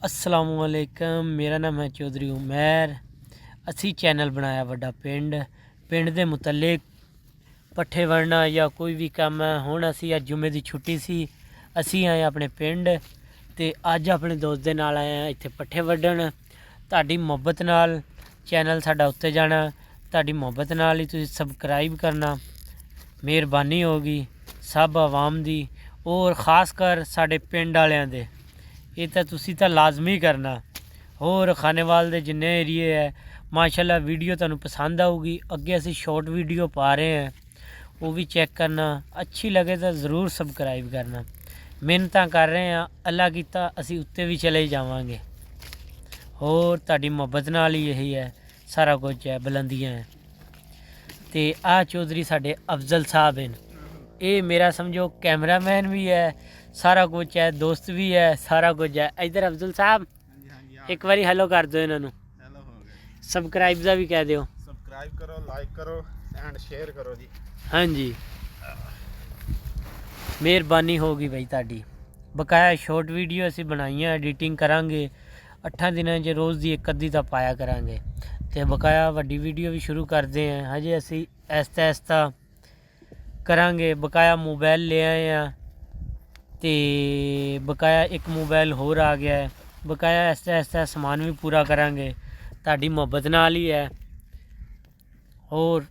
अस्सलामुअलैकुम, मेरा नाम है चौधरी उमैर। असी चैनल बनाया वड्डा पिंड दे मुतल्लिक पट्ठे वढ़ना या कोई भी काम है। हुण असी अज जुम्मे की छुट्टी सी, असी आए अपने पिंड ते अज अपने दोस्त दे नाल आए हैं इत्थे पट्ठे वड्डण। तुहाडी मुहब्बत नाल चैनल साडा उत्ते जाना, तुहाडी मुहब्बत नाल ही तुसीं सबसक्राइब करना, मेहरबानी होगी सब आवाम दी और खास कर साडे पिंड वालियां दे। ये तो तुसी तो लाजमी करना। और खानेवाल दे जिन्ने एरिए है माशाल्लाह वीडियो तुहानू पसंद आऊगी। अगे असी शॉर्ट वीडियो पा रहे हैं, वो भी चेक करना। अच्छी लगे तो ज़रूर सबसक्राइब करना। मेहनत कर रहे हैं, अल्लाह कीता असी उत्ते भी चले जावांगे। और तुहाडी मुहब्बत नाल ही यही है, सारा कुछ है, बुलंदियाँ हैं। तो आ चौधरी साडे अफजल साहब हैं, ये मेरा समझो कैमरामैन भी है, सारा कुछ है, दोस्त भी है, सारा कुछ है। इधर अफजल साहब एक बारी हेलो कर दो इन्होंने, सबसक्राइब का भी कह दो। सबसक्राइब करो, लाइक करो एंड शेयर करो जी। हाँ जी, मेहरबानी होगी भाई ताड़ी। बकाया शॉर्ट वीडियो असी बनाइया, एडिटिंग करांगे 8 दिनों च रोज़ की एक अद्धी तो पाया करांगे। तो बकाया वड्डी वीडियो भी शुरू करते हैं, हजे असी ऐस्ता ऐस्ता करांगे। बकाया मोबाइल ले आए हैं तो बकाया एक मोबाइल होर आ गया है। बकाया ऐसा ऐसा समान भी पूरा करांगे, ताड़ी मुहब्बत नाल ही है। और